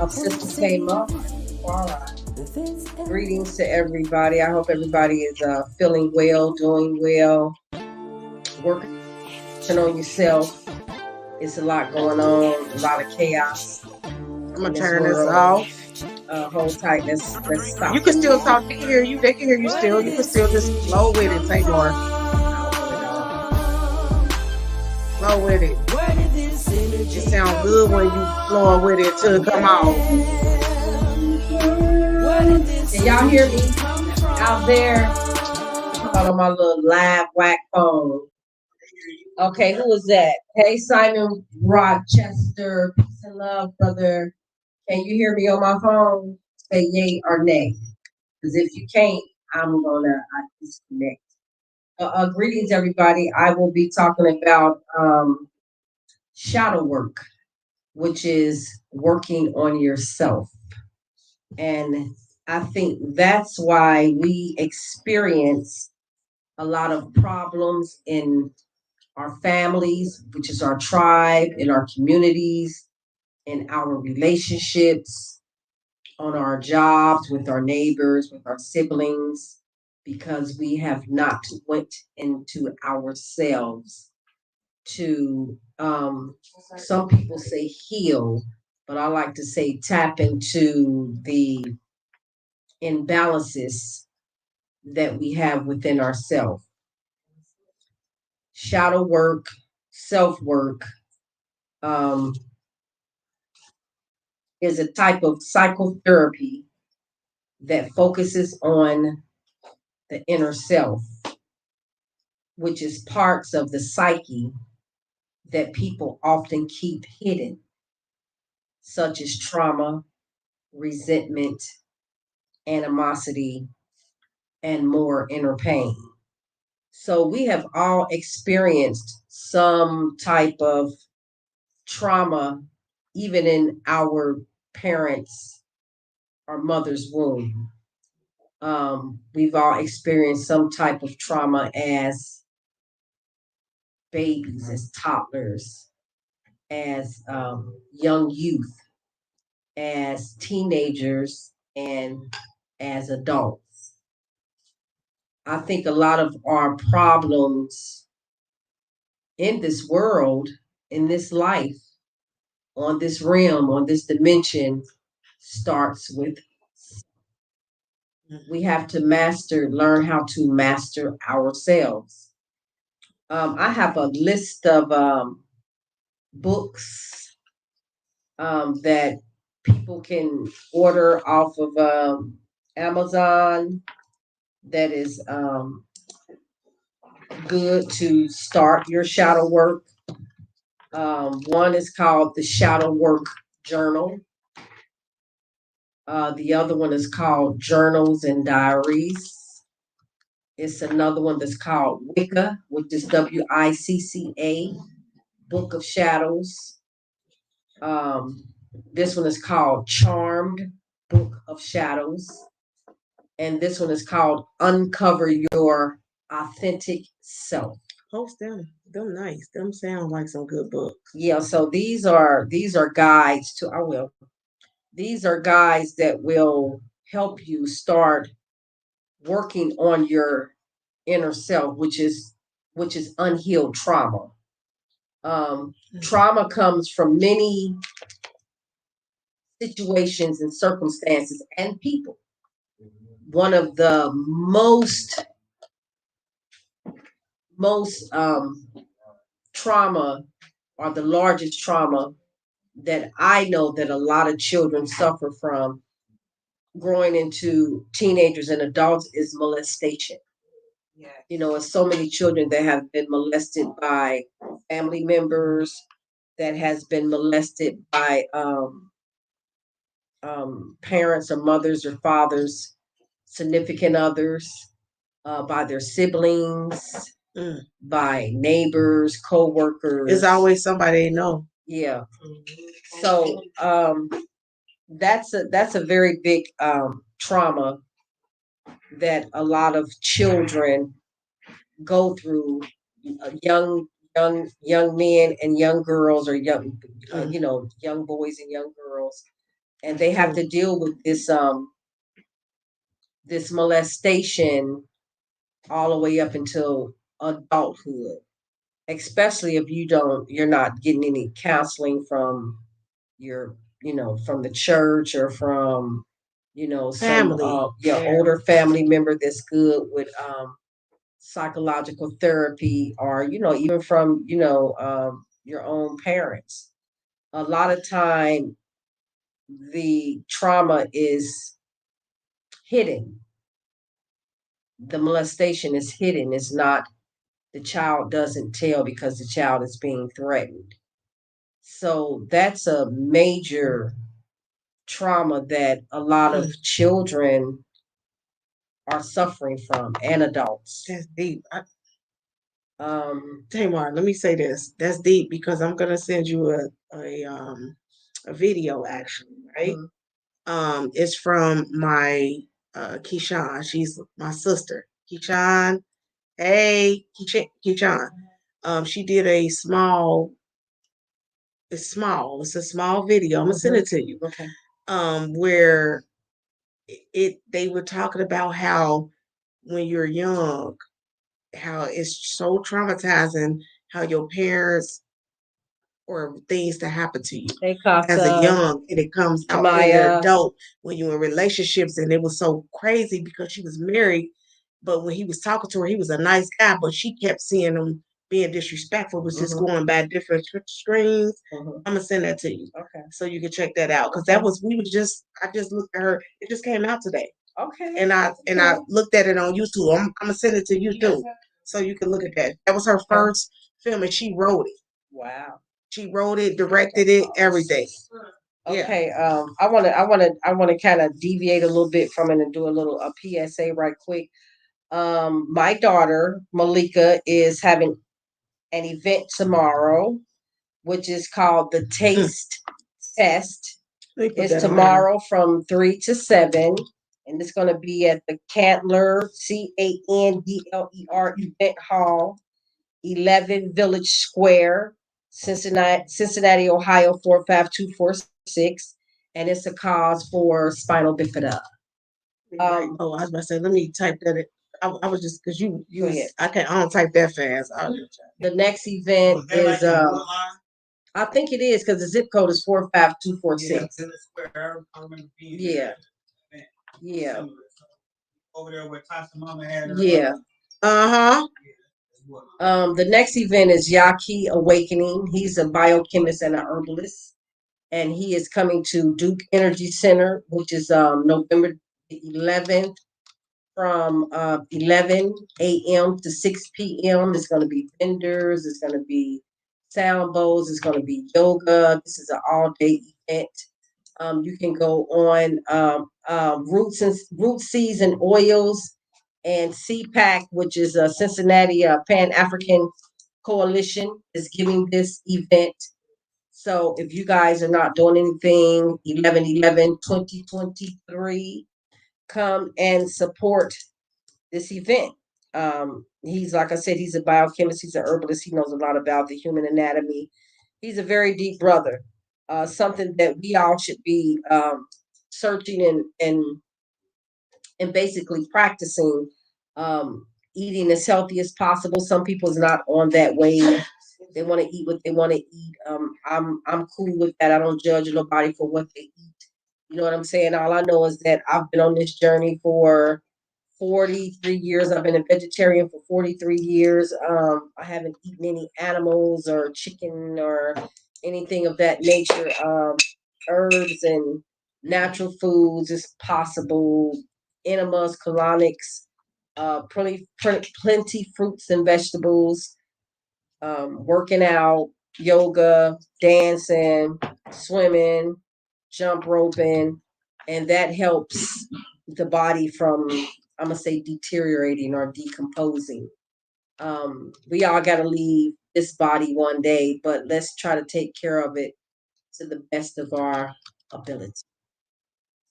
Of Sister Tamar. All right. Greetings to everybody. I hope everybody is feeling well, doing well, working on yourself. It's a lot going on, a lot of chaos. I'm gonna turn this off. Hold tight. Let's stop. You can still talk. They can hear you. They can hear you still. You can still just flow with it, Tamar. Flow with it. You sound good when you flowing with it till it come out. Can y'all hear me out there? On my little live whack phone. Okay, who is that? Hey, Simon Rochester. Peace and love, brother. Can you hear me on my phone? Say yay or nay. Because if you can't, I'm gonna disconnect. Greetings, everybody. I will be talking about shadow work, which is working on yourself. And I think that's why we experience a lot of problems in our families, which is our tribe, in our communities, in our relationships, on our jobs, with our neighbors, with our siblings, because we have not went into ourselves to, some people say heal, but I like to say tap into the imbalances that we have within ourselves. Shadow work, self work, is a type of psychotherapy that focuses on the inner self, which is parts of the psyche that people often keep hidden, such as trauma, resentment, animosity, and more inner pain. So we have all experienced some type of trauma, even in our parents' or mother's womb. We've all experienced some type of trauma as babies, as toddlers, as young youth, as teenagers, and as adults. I think a lot of our problems in this world, in this life, on this realm, on this dimension, starts with we have to learn how to master ourselves. I have a list of books that people can order off of Amazon that is good to start your shadow work. One is called the Shadow Work Journal. The other one is called Journals and Diaries. It's another one that's called Wicca, which is WICCA, Book of Shadows. This one is called Charmed, Book of Shadows. And this one is called Uncover Your Authentic Self. Post them. Them nice. Them sound like some good books. Yeah, so these are guides to these are guides that will help you start working on your inner self, which is unhealed trauma. Trauma comes from many situations and circumstances and people. One of the most trauma, or the largest trauma that I know that a lot of children suffer from growing into teenagers and adults, is molestation. Yeah. You know, it's so many children that have been molested by family members, that has been molested by parents or mothers or fathers, significant others, by their siblings, by neighbors, co-workers. It's always somebody they know. Yeah. So that's a very big trauma that a lot of children go through. Young young men and young girls, or young Mm. young boys and young girls, and they have to deal with this molestation all the way up until adulthood, especially if you're not getting any counseling from your from the church, or from some Family. your older family member that's good with psychological therapy, or even from your own parents. A lot of time the trauma is hidden. The molestation is hidden. It's not, the child doesn't tell because the child is being threatened. So that's a major trauma that a lot of children are suffering from, and adults. That's deep. Um, Tamar, let me say this. That's deep because I'm gonna send you a video actually, right? It's from my Keyshawn. She's my sister. Keyshawn. Hey, Keyshawn. She did a small, it's small, it's a small video. I'm gonna send it to you. Okay. Where they were talking about how when you're young, how it's so traumatizing how your parents or things to happen to you Hey, as a Casa. young, and it comes out when Maya. you're adult, when you're in relationships. And it was so crazy because she was married, but when he was talking to her, he was a nice guy, but she kept seeing him being disrespectful, was just going by different streams. I'm gonna send that to you, Okay. so you can check that out, because that was, I just looked at her. It just came out today. Okay. And I looked at it on YouTube. I'm gonna send it to you too, so you can look at that. That was her first film, and she wrote it. Wow. She wrote it, directed it, everything. Okay. I want to kind of deviate a little bit from it and do a PSA right quick. My daughter Malika is having an event tomorrow, which is called the Taste Test. It's tomorrow from 3 to 7, and it's going to be at the Candler Candler Event Hall, 11 Village Square, Cincinnati, Ohio 45246, and it's a cause for spinal bifida. I was about to say, let me type that in. I was just, because you I don't type that fast. The next event is I think it is, because the zip code is 45246. Yeah. Yeah. Over there where Tasha Mama had her. Yeah. The next event is Yaki Awakening. He's a biochemist and a herbalist, and he is coming to Duke Energy Center, which is November 11th, from 11 a.m. to 6 p.m. It's going to be vendors. It's going to be sound bowls. It's going to be yoga. This is an all-day event. You can go on Root Seeds and Oils, and CPAC, which is a Cincinnati Pan-African Coalition, is giving this event. So if you guys are not doing anything, 11/11/2023, come and support this event. He's, like I said, he's a biochemist, he's a herbalist, he knows a lot about the human anatomy. He's a very deep brother. Something that we all should be searching and basically practicing, eating as healthy as possible. Some people's not on that wave. They want to eat what they want to eat. I'm cool with that. I don't judge nobody for what they eat. You know what I'm saying? All I know is that I've been on this journey for 43 years. I've been a vegetarian for 43 years. I haven't eaten any animals or chicken or anything of that nature. Herbs and natural foods is possible. Enemas, colonics, plenty fruits and vegetables. Working out, yoga, dancing, swimming, jump roping, and that helps the body from, I'm gonna say, deteriorating or decomposing. We all got to leave this body one day, but let's try to take care of it to the best of our ability.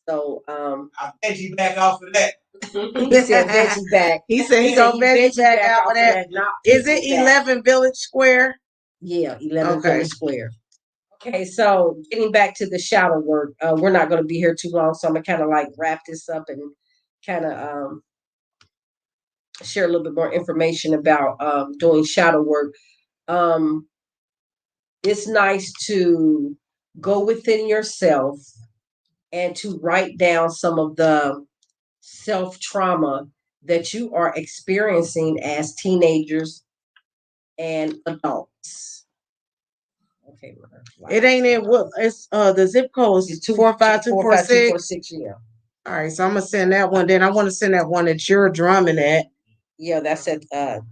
So I'll get you back off of that. He said veggie back. He said he gonna veggie back out off of that. not Is it piggyback. 11 Village Square? Yeah, 11 Okay. Village Square. Okay, so getting back to the shadow work, we're not going to be here too long, so I'm gonna kind of like wrap this up and kind of share a little bit more information about doing shadow work. It's nice to go within yourself and to write down some of the self trauma that you are experiencing as teenagers and adults. Okay, It ain't in what it's the zip code is 45246. Yeah. All right, so I'm gonna send that one. Then I want to send that one that you're drumming at. Yeah, that's at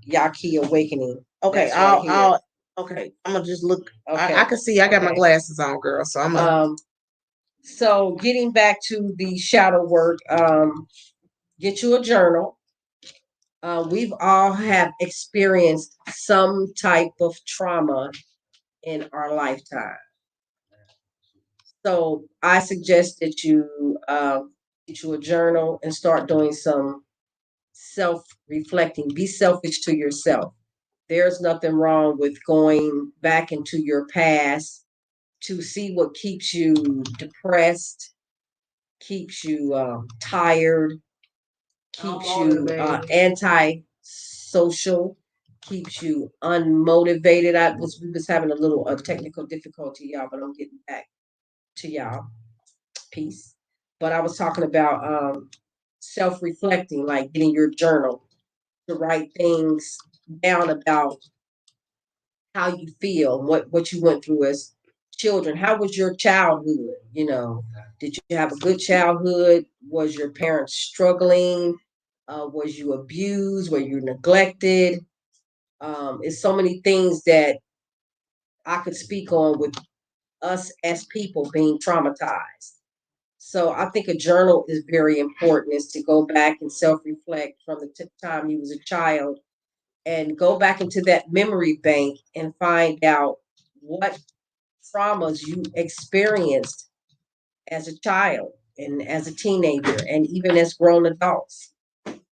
Yaki Awakening. Okay, That's right here. I'll okay. I'm gonna just look. Okay. I can see. I got my glasses on, girl. So I'm gonna. So getting back to the shadow work, get you a journal. We've all have experienced some type of trauma in our lifetime. So I suggest that you get you a journal and start doing some self-reflecting. Be selfish to yourself. There's nothing wrong with going back into your past to see what keeps you depressed, keeps you tired, keeps you anti-social, keeps you unmotivated. We was having a little technical difficulty, y'all, but I'm getting back to y'all. Peace. But I was talking about self-reflecting, like getting your journal to write things down about how you feel, what you went through as children. How was your childhood? You know, did you have a good childhood? Was your parents struggling? Was you abused? Were you neglected? It's so many things that I could speak on with us as people being traumatized. So I think a journal is very important, is to go back and self-reflect from the time you was a child and go back into that memory bank and find out what traumas you experienced as a child and as a teenager and even as grown adults.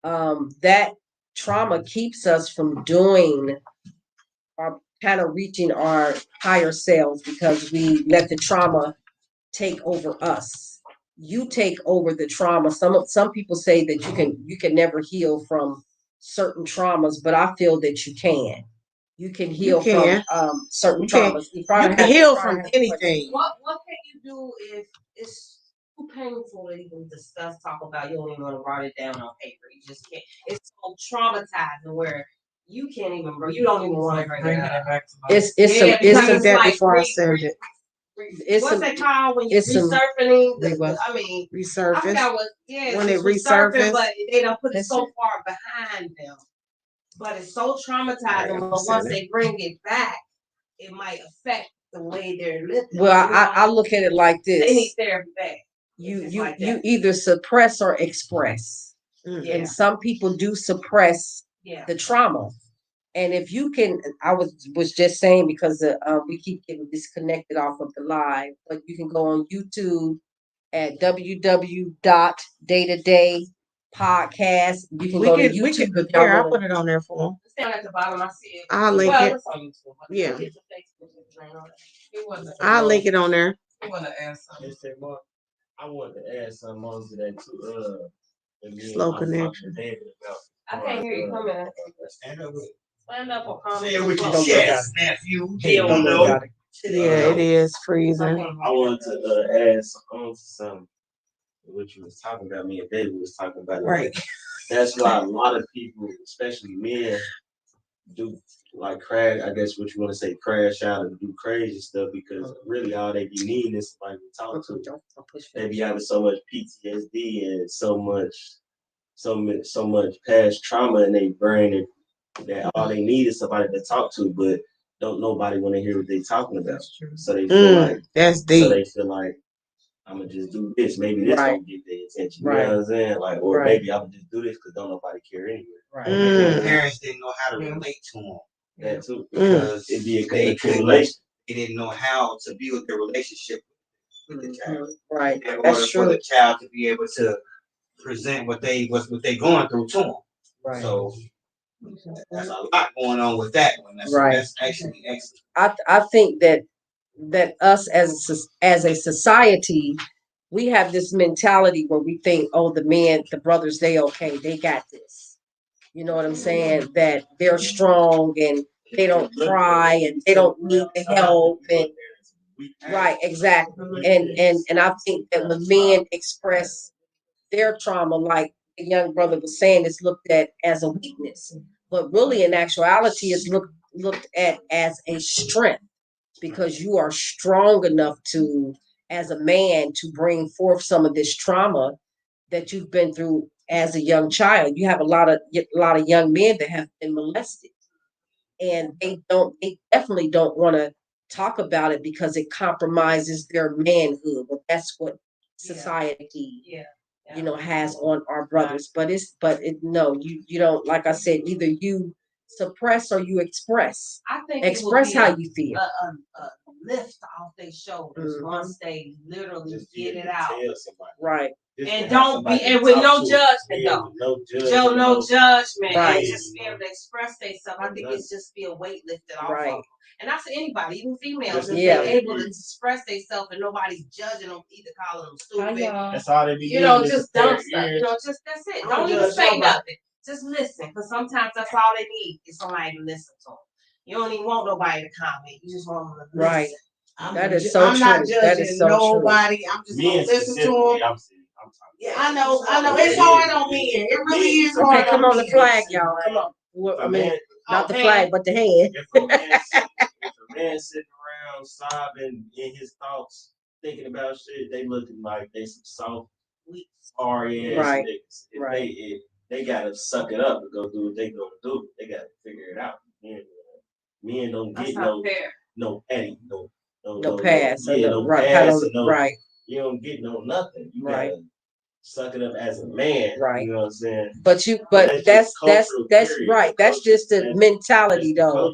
That trauma keeps us from doing or kind of reaching our higher selves because we let the trauma take over us. You take over the trauma. Some people say that you can never heal from certain traumas, but I feel that you can. You can heal from certain traumas. You can heal from anything. What can you do if it's too painful to even discuss, talk about? You don't even want to write it down on paper. You just can't. It's so traumatizing where you can't even. You don't even want to bring it back. It's that like before I send it. What's that called when you're resurfacing? Resurface. I forgot what. Yeah, when it resurfaces, but they don't put it so far behind them. But it's so traumatizing. But once they bring it back, it might affect the way they're living. Well, I look at it like this. They need therapy back. You either suppress or express. Yeah. And some people do suppress the trauma. And if you can, I was just saying because we keep getting disconnected off of the live, but you can go on YouTube at www.day2da podcast. You can go to YouTube. I'll put it on there for them. It's down at the bottom. I see it. I'll link it. Yeah. I'll link it on there. I want to add something. I want to add something on to that too. Slow connection. I can't hear you coming. Stand up or comment. Say it with your chest, nephew. Yeah, it is freezing. I want to add on to something. What you was talking about, me and David was talking about. Right. That's why a lot of people, especially men, do like crash. I guess what you want to say, crash out and do crazy stuff because really all they be needing is somebody to talk to. They be having so much PTSD and so much past trauma in their brain that all they need is somebody to talk to, but don't nobody want to hear what they talking about. So they feel like that's deep. So they feel like I'm gonna just do this. Maybe this don't get their attention. You know what I'm saying? Like, or maybe I'm gonna just do this because don't nobody care anyway. Right. Their parents didn't know how to relate to them. That too, because it'd be a relation. They didn't know how to build their relationship with the child. Right. In order for the child to be able to present what they going through to them. Right. So there's a lot going on with that one. That's actually excellent. I think that us as a society, we have this mentality where we think, oh, the brothers, they okay, they got this. You know what I'm saying? That they're strong and they don't cry and they don't need the help and right, exactly. And I think that when men express their trauma, like the young brother was saying, is looked at as a weakness, but really in actuality is looked at as a strength because you are strong enough to, as a man, to bring forth some of this trauma that you've been through as a young child. You have a lot of young men that have been molested, and they definitely don't want to talk about it because it compromises their manhood. But that's what society has on our brothers. But no, you don't, like I said, either you suppress or you express. I think Express how you feel. A lift off their shoulders once they literally get it out. Right. And don't be, and with no judgment though. No judgment. Right. And just be able to express themselves. I think it's just be a weight lifted off of them. And that's anybody, even females, if they're able to express themselves and nobody's judging them, either calling them stupid. That's all they be Just dumb stuff. Just that's it. Don't even say nothing. Just listen, because sometimes that's all they need is somebody to listen to them. You don't even want nobody to comment. You just want them to listen. Right. I'm That is not so true. judging That is so nobody. true. I'm just gonna listen to them. Yeah, I know. It's hard on me. It really is hard. Okay, come on the flag, y'all. Come on. I mean, not the flag, but the hand. If a man sitting around sobbing in his thoughts, thinking about shit, they looking like they some soft, weak, sorry ass Right. niggas. If they gotta suck it up and go do what they gonna do. They gotta figure it out. Men don't get no petty, no pass. no right. pass, Right. You don't get no nothing. You Right. gotta suck it up as a man. Right. You know what I'm saying? But that's right. That's just the mentality though.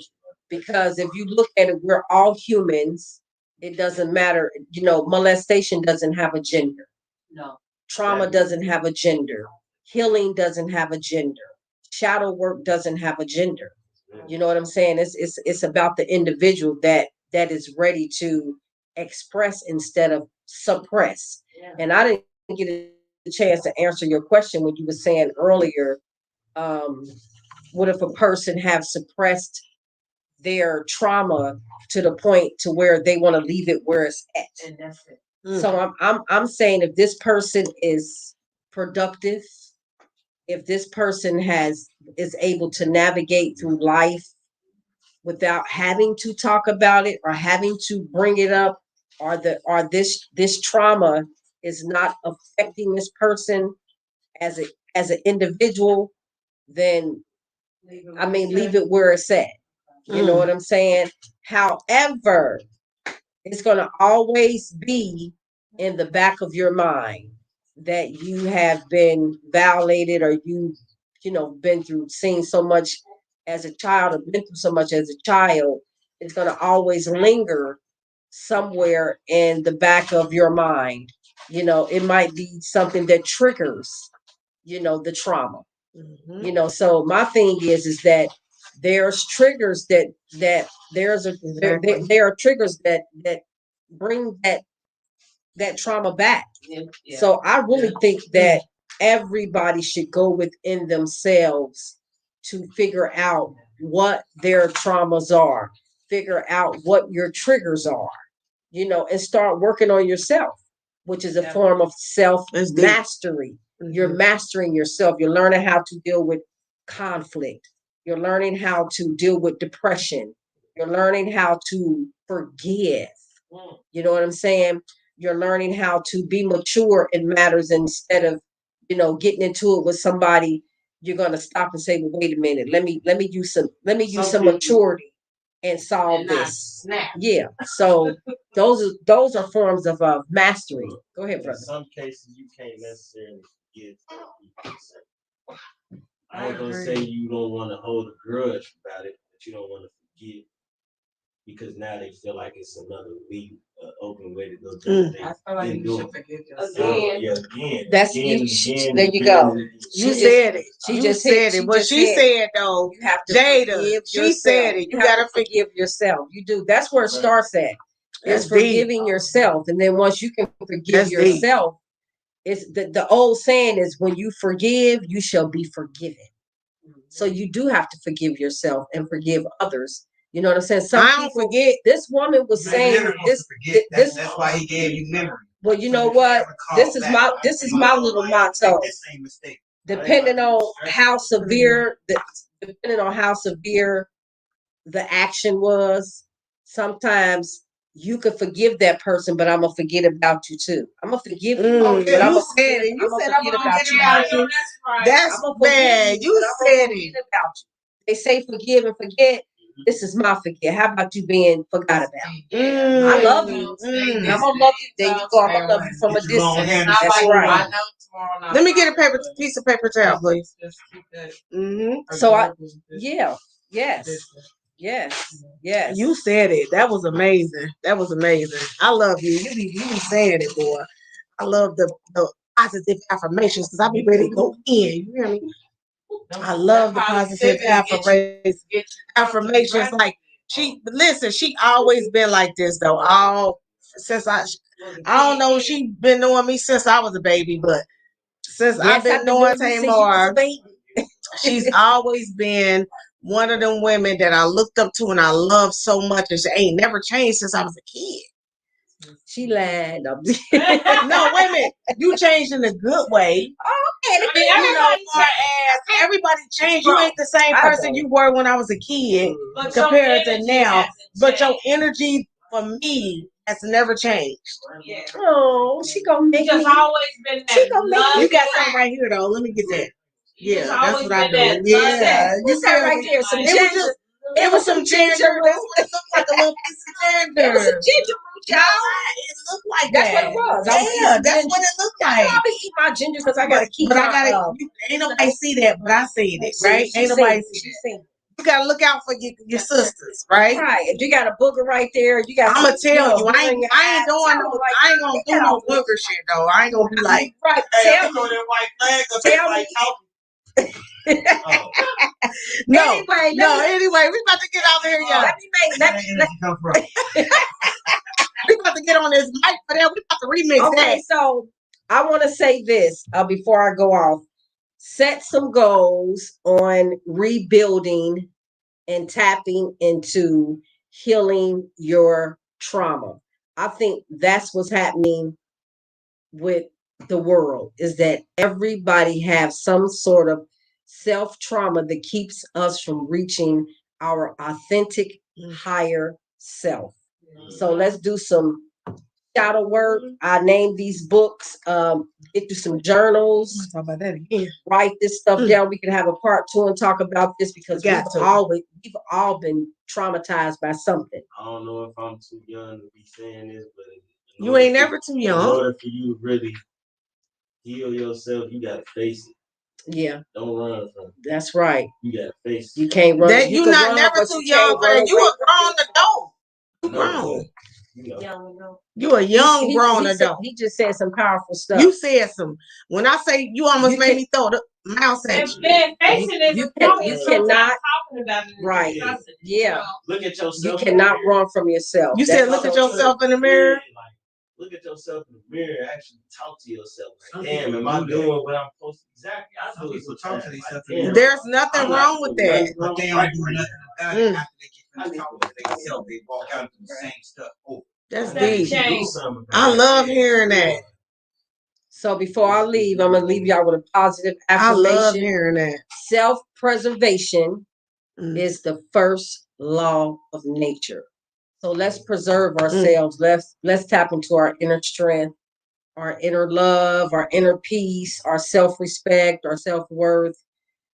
Because if you look at it, we're all humans. It doesn't matter. Molestation doesn't have a gender. No. Trauma doesn't have a gender. Healing doesn't have a gender. Shadow work doesn't have a gender. You know what I'm saying? It's about the individual that is ready to express instead of suppress. Yeah. And I didn't get a chance to answer your question when you were saying earlier, what if a person have suppressed their trauma to the point to where they want to leave it where it's at? And that's it. So I'm saying if this person is productive, if this person is able to navigate through life without having to talk about it or having to bring it up, or this trauma is not affecting this person as an individual, then leave it where it's at. You know what I'm saying? However, it's going to always be in the back of your mind that you have been violated, or been seen so much as a child, or been through so much as a child. It's going to always linger somewhere in the back of your mind. It might be something that triggers, the trauma. So my thing is that there's triggers there are triggers that bring that trauma back. Yeah. So I really think that everybody should go within themselves to figure out what their traumas are, figure out what your triggers are, and start working on yourself, which is a form of self mastery. You're mastering yourself. You're learning how to deal with conflict. You're learning how to deal with depression. You're learning how to forgive. You know what I'm saying? You're learning how to be mature in matters instead of, getting into it with somebody. You're gonna stop and say, well, wait a minute, let me use some maturity and solve this. Snap. Yeah. So those are forms of mastery. Go ahead, brother. In some cases, you can't necessarily forgive. I ain't gonna say you don't want to hold a grudge about it, but you don't want to forgive because now they feel like it's another week open way to go do things. I feel like you should forgive yourself. Again. That's there you go. You said it. She You just said said it. What she said though, you have to Jada, forgive she yourself. said it. You gotta forgive yourself. You do. That's where it starts at. That's It's forgiving yourself, and then once you can forgive That's deep. yourself, it's the old saying is when you forgive, you shall be forgiven. So you do have to forgive yourself and forgive others. You know what I'm saying? Some I don't forget. This woman was saying this. That's why he gave you memory. Well, you know what? This is my little motto. Depending on how severe the action was, sometimes you could forgive that person, but I'm gonna forget about you too. I'm gonna forgive you, but I'm You said it. You said I'm gonna forget about you. That's bad. You said it. About you. They say forgive and forget. This is my forget. How about you being forgot about? I love you. I'm gonna love you. There you go. I'm gonna love you from a distance. That's right. Let me get a piece of paper towel, please. So yes. You said it. That was amazing. I love you. You be saying it, boy. I love the positive affirmations because I be ready to go in. You hear me? I love the positive affirmations. Like she always been like this though. I don't know. She been knowing me since I was a baby, but since I've been knowing Tamar, she's always been one of them women that I looked up to and I love so much, and she ain't never changed since I was a kid. She lied. No, wait a minute. You changed in a good way. Everybody changed. You ain't the same person you were when I was a kid compared to now. But your energy for me has never changed. Yeah. Oh, she gonna make just me. always been that. You got something right here though. Let me get that. Yeah, that's what I do. Yeah, you got right there some ginger. It was some ginger. That's what it looked like, a little piece of ginger. It was a ginger root, y'all. It looked like that's that. What it was. Yeah, that's what it looked like. I probably eat my ginger because I gotta keep. But ain't nobody see that, but I seen it, right? Ain't nobody see it. You gotta look out for your sisters, right? Right. If you got a booger right there, you got. I'm gonna tell you, I ain't gonna do no booger shit though. I ain't gonna be like, right. Hey, tell me that white flag up tell me. No, anyway, we about to get out of here, y'all. We about to get on this mic for that. We about to remix that. So I want to say this before I go off. Set some goals on rebuilding and tapping into healing your trauma. I think that's what's happening with the world, is that everybody has some sort of self-trauma that keeps us from reaching our authentic higher self. So let's do some shadow work. I named these books. Get through some journals. Talk about that again. Write this stuff down. We can have a part 2 and talk about this because we've all been traumatized by something. I don't know if I'm too young to be saying this, but you ain't never too young. In order for you to really heal yourself, you gotta face it. Yeah. Don't run from it. That's right. You gotta face it. You can't run. You're not never too young, but you a grown adult. You grown. You a young grown adult. He just said some powerful stuff. You said some. When I say you almost made me throw the mouse at you. You cannot. Right. Yeah. Look at yourself. You cannot run from yourself. You said look at yourself in the mirror. Look at yourself in the mirror. Actually talk to yourself. Like, damn, am I doing what I'm supposed to? Exactly. I do it. Talk to themselves. There's nothing wrong with that. But they don't do nothing about it after they get talking to themselves. They walk out and do the same stuff over. That's deep. I love hearing that. So before I leave, I'm gonna leave y'all with a positive affirmation. I love hearing that. Self-preservation is the first law of nature. So let's preserve ourselves. Let's tap into our inner strength, our inner love, our inner peace, our self-respect, our self-worth,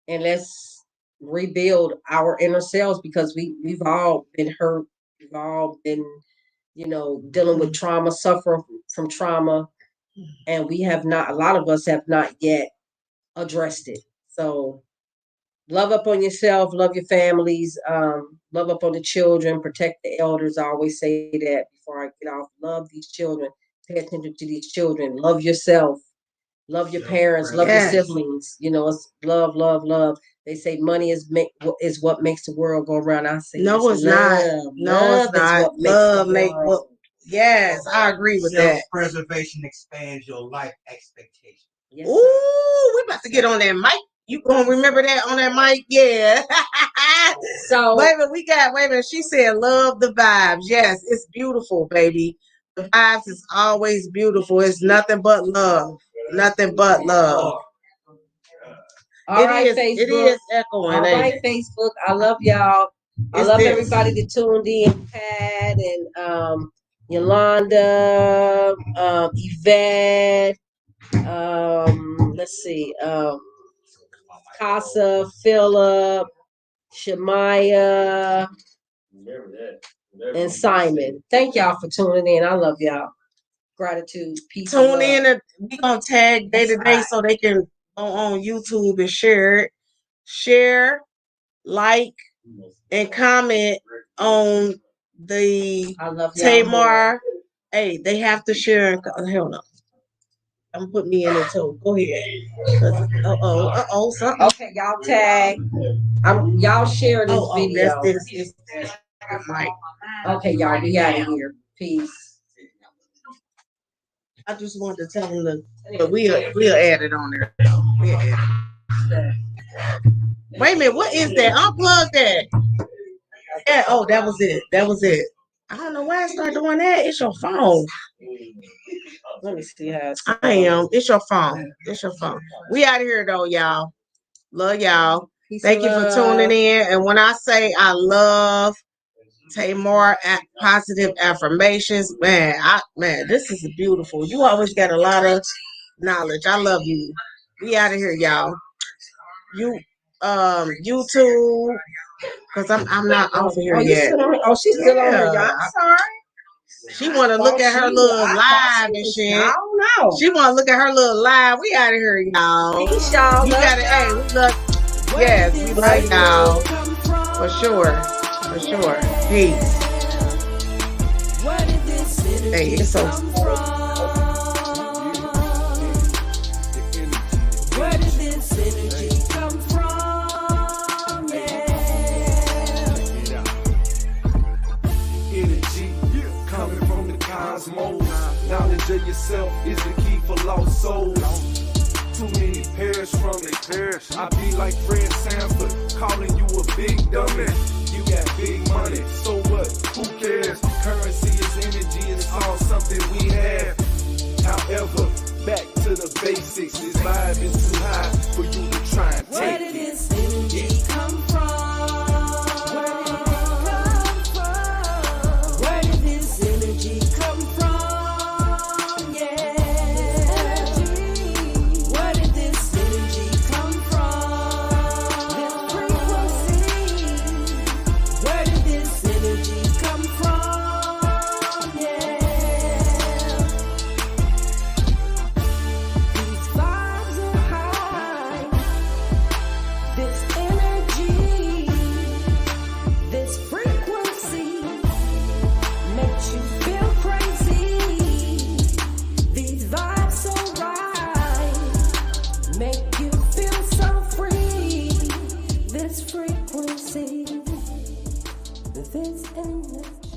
and let's rebuild our inner selves because we've all been hurt. We've all been, dealing with trauma, suffering from trauma, and a lot of us have not yet addressed it. So love up on yourself, love your families, love up on the children, protect the elders. I always say that before I get off. Love these children. Pay attention to these children. Love yourself. Love your parents. Love your siblings. You know, it's love, love, love. They say money is what makes the world go around. I say no, it's not. No, it's not. Love make what. Yes, I agree with that. Self-preservation expands your life expectation. Yes, ooh, we about to get on that mic. You gonna remember that on that mic? Yeah. So wait a minute. She said, "Love the vibes." Yes, it's beautiful, baby. The vibes is always beautiful. It's nothing but love. Nothing but love. All right, Facebook. It is echoing. All right, Facebook. I love y'all. I love everybody that tuned in. Pat and Yolanda, Yvette. Let's see. Casa, Philip, Shemaya, and Simon. Thank y'all for tuning in. I love y'all. Gratitude, peace. Tune in, and we gonna tag DA2DA so they can go on YouTube and share it. Share, like, and comment on the Tamar. Hey, they have to share. Hell no. I'm putting me in it too. Go ahead. Something. Okay, y'all tag. Y'all share this video. This mic. Okay, y'all, we out of here. Peace. I just wanted to tell them but we'll add it on there. We'll add it. Wait a minute, what is that? Unplug that. Yeah, oh, that was it. That was it. I don't know why I started doing that. It's your phone. Let me see how it's your phone. It's your phone. We out of here though, y'all. Love y'all. Thank you for tuning in. And when I say I love Tamar at Positive Affirmations, man, this is beautiful. You always got a lot of knowledge. I love you. We out of here, y'all. YouTube, because I'm not off of here yet. She's still on here, y'all. I'm sorry. She want to look at her little live and shit. I don't know. She want to look at her little live. We out of here, y'all. Peace, y'all. You gotta, hey, we love. Yes, we love y'all. For sure. For sure. Peace. Hey, it's so. Where did this energy come from? Energy coming from the cosmos. Knowledge of yourself is the key for lost souls. Too many perish from it. I be like Fred Sanford, calling you a big dummy. You got big money, so what? Who cares? Currency is energy, it's all something we have. However, back to the basics. This vibe is too high for you to try and take it. Where did this energy come from? Where did this energy come from? Yeah. Where did this energy come from? This frequency. Where did this energy come from? Yeah. These vibes are high. This energy, this frequency makes you feel crazy. These vibes so right, make you feel so free. This frequency, this energy.